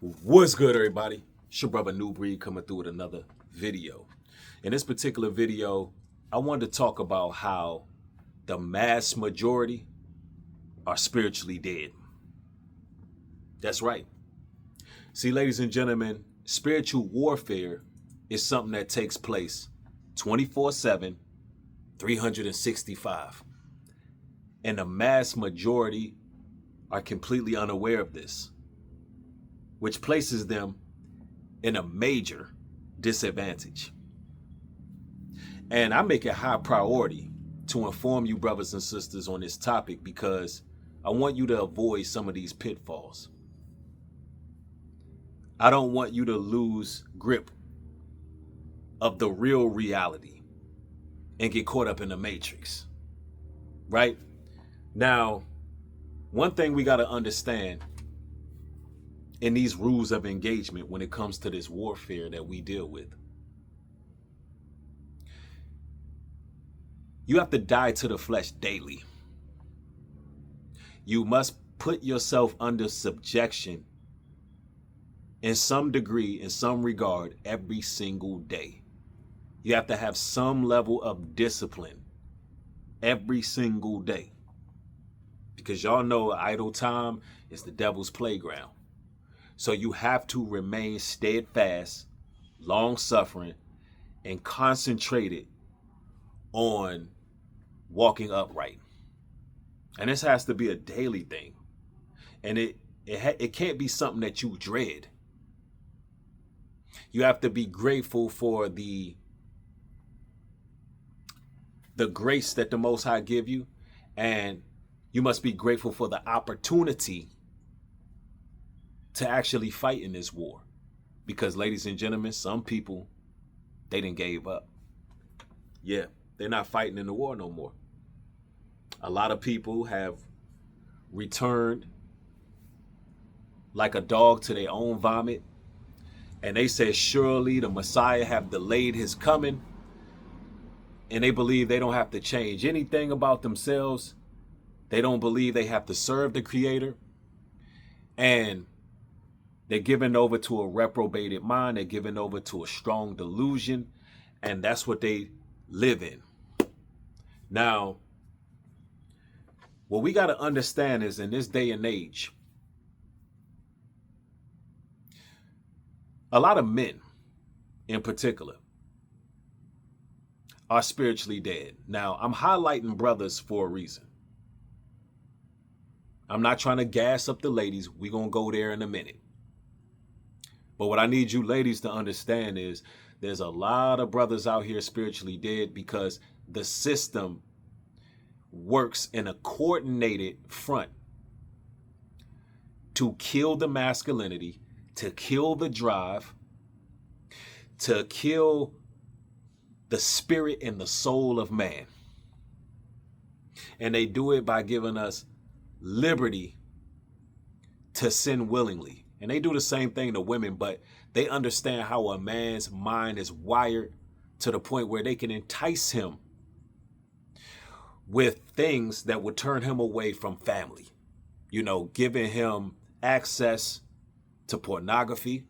What's good, everybody? It's your brother New Breed coming through with another video. In this particular video, I wanted to talk about how the mass majority are spiritually dead. That's right. See, ladies and gentlemen, spiritual warfare is something that takes place 24/7, 365. And the mass majority are completely unaware of this, which places them in a major disadvantage. And I make it high priority to inform you, brothers and sisters, on this topic because I want you to avoid some of these pitfalls. I don't want you to lose grip of the real reality and get caught up in the matrix, right? Now, one thing we got to understand in these rules of engagement when it comes to this warfare that we deal with. You have to die to the flesh daily. You must put yourself under subjection in some degree, in some regard, every single day. You have to have some level of discipline every single day. Because y'all know idle time is the devil's playground. So you have to remain steadfast, long-suffering, and concentrated on walking upright. And this has to be a daily thing. And it can't be something that you dread. You have to be grateful for the grace that the Most High give you, and you must be grateful for the opportunity to actually fight in this war. Because, ladies and gentlemen, some people, they done gave up. Yeah, they're not fighting in the war no more. A lot of people have returned like a dog to their own vomit. And they say, surely the Messiah have delayed his coming. And they believe they don't have to change anything about themselves. They don't believe they have to serve the Creator. And they're given over to a reprobated mind. They're given over to a strong delusion. And that's what they live in. Now, what we got to understand is in this day and age, a lot of men in particular are spiritually dead. Now, I'm highlighting brothers for a reason. I'm not trying to gas up the ladies. We're going to go there in a minute. But what I need you ladies to understand is there's a lot of brothers out here spiritually dead because the system works in a coordinated front to kill the masculinity, to kill the drive, to kill the spirit and the soul of man. And they do it by giving us liberty to sin willingly. And they do the same thing to women, but they understand how a man's mind is wired to the point where they can entice him with things that would turn him away from family. You know, giving him access to pornography,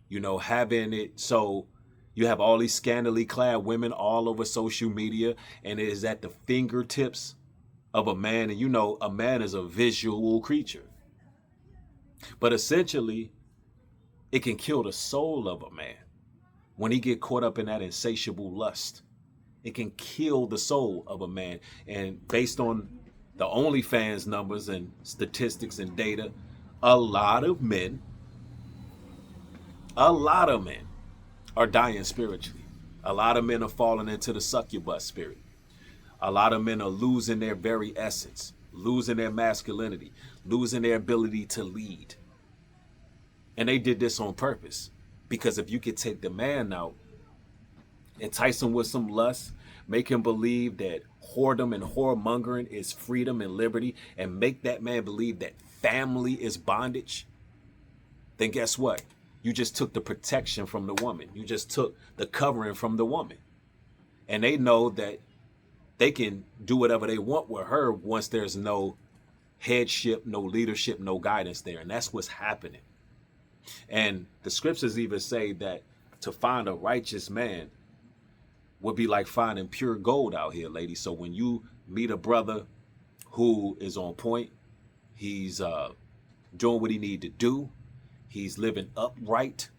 you know, having it so you have all these scantily clad women all over social media, and it is at the fingertips of a man. And you know, a man is a visual creature. But essentially, it can kill the soul of a man when he get caught up in that insatiable lust. It can kill the soul of a man. And based on the OnlyFans numbers and statistics and data, a lot of men are dying spiritually. A lot of men are falling into the succubus spirit. A lot of men are losing their very essence, losing their masculinity, losing their ability to lead. And they did this on purpose. Because if you could take the man out, entice him with some lust, make him believe that whoredom and whoremongering is freedom and liberty, and make that man believe that family is bondage, then guess what? You just took the protection from the woman. You just took the covering from the woman. And they know that they can do whatever they want with her once there's no headship, no leadership, no guidance there. And that's what's happening. And the scriptures even say that to find a righteous man would be like finding pure gold out here, ladies. So when you meet a brother who is on point, he's doing what he need to do, he's living upright,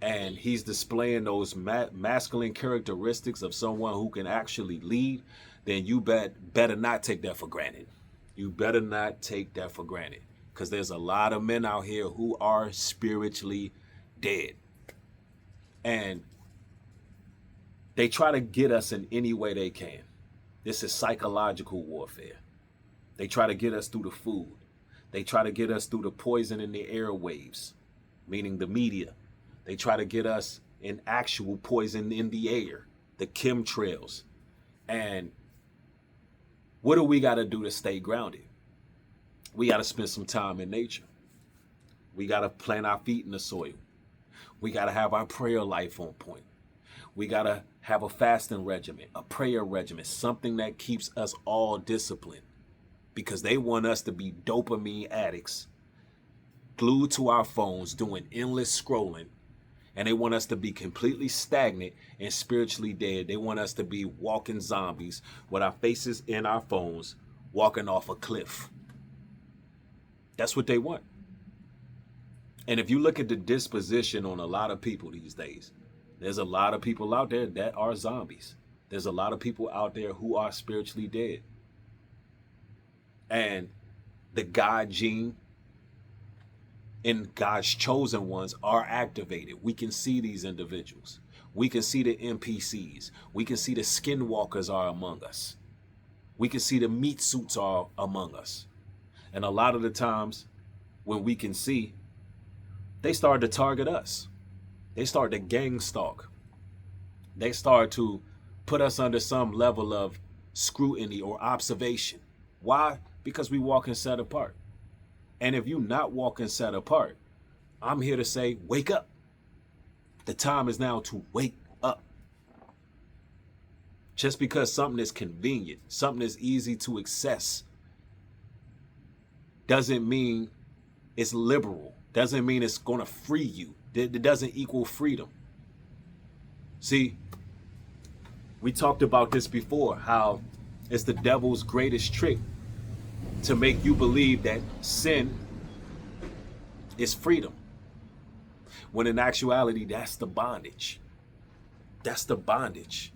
and he's displaying those masculine characteristics of someone who can actually lead, then you better not take that for granted. You better not take that for granted, because there's a lot of men out here who are spiritually dead. And they try to get us in any way they can. This is psychological warfare. They try to get us through the food. They try to get us through the poison in the airwaves, meaning the media. They try to get us in actual poison in the air, the chemtrails. And what do we got to do to stay grounded? We got to spend some time in nature. We got to plant our feet in the soil. We got to have our prayer life on point. We got to have a fasting regimen, a prayer regimen, something that keeps us all disciplined, because they want us to be dopamine addicts, glued to our phones, doing endless scrolling. And they want us to be completely stagnant and spiritually dead. They want us to be walking zombies with our faces in our phones, walking off a cliff. That's what they want. And if you look at the disposition on a lot of people these days, there's a lot of people out there that are zombies. There's a lot of people out there who are spiritually dead. And the God gene and God's chosen ones are activated. We can see these individuals. We can see the NPCs. We can see the skinwalkers are among us. We can see the meat suits are among us. And a lot of the times when we can see, they start to target us. They start to gang stalk. They start to put us under some level of scrutiny or observation. Why? Because we walk and set apart. And if you not walking set apart, I'm here to say, wake up. The time is now to wake up. Just because something is convenient, something is easy to access, doesn't mean it's liberal. Doesn't mean it's going to free you. It doesn't equal freedom. See, we talked about this before, how it's the devil's greatest trick to make you believe that sin is freedom, when in actuality, that's the bondage. That's the bondage.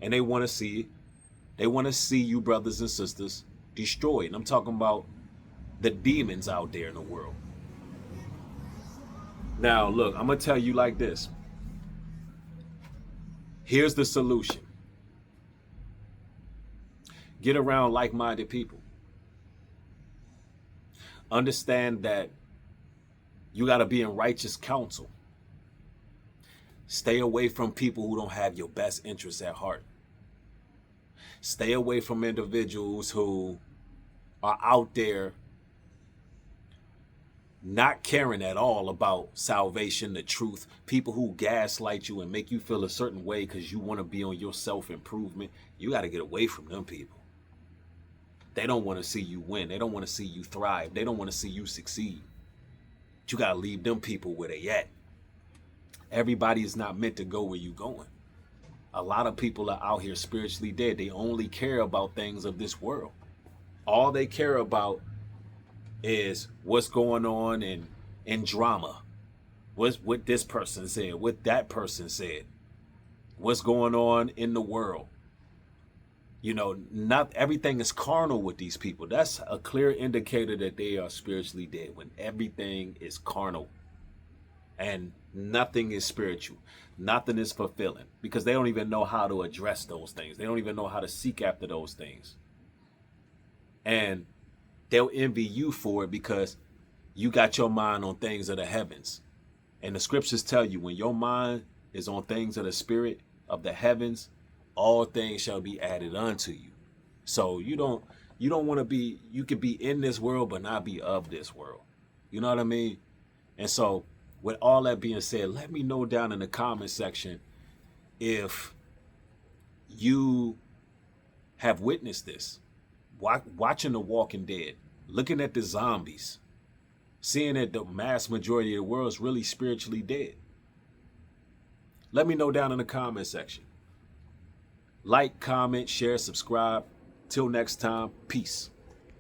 And they want to see it. They want to see you, brothers and sisters, destroyed. And I'm talking about the demons out there in the world. Now, look, I'm going to tell you like this. Here's the solution. Get around like-minded people. Understand that you got to be in righteous counsel. Stay away from people who don't have your best interests at heart. Stay away from individuals who are out there not caring at all about salvation, the truth. People who gaslight you and make you feel a certain way because you want to be on your self-improvement. You got to get away from them people. They don't want to see you win. They don't want to see you thrive. They don't want to see you succeed. But you got to leave them people where they at. Everybody is not meant to go where you going. A lot of people are out here spiritually dead. They only care about things of this world. All they care about is what's going on in drama. What this person said, what that person said. What's going on in the world. You know, not everything is carnal with these people. That's a clear indicator that they are spiritually dead, when everything is carnal and nothing is spiritual. Nothing is fulfilling, because they don't even know how to address those things. They don't even know how to seek after those things. And they'll envy you for it because you got your mind on things of the heavens. And the scriptures tell you, when your mind is on things of the spirit, of the heavens, all things shall be added unto you. So you don't want to be, you could be in this world, but not be of this world. You know what I mean? And so with all that being said, let me know down in the comment section if you have witnessed this. Watching The Walking Dead, looking at the zombies, seeing that the mass majority of the world is really spiritually dead? Let me know down in the comment section. Like, comment, share, subscribe. Till next time, peace.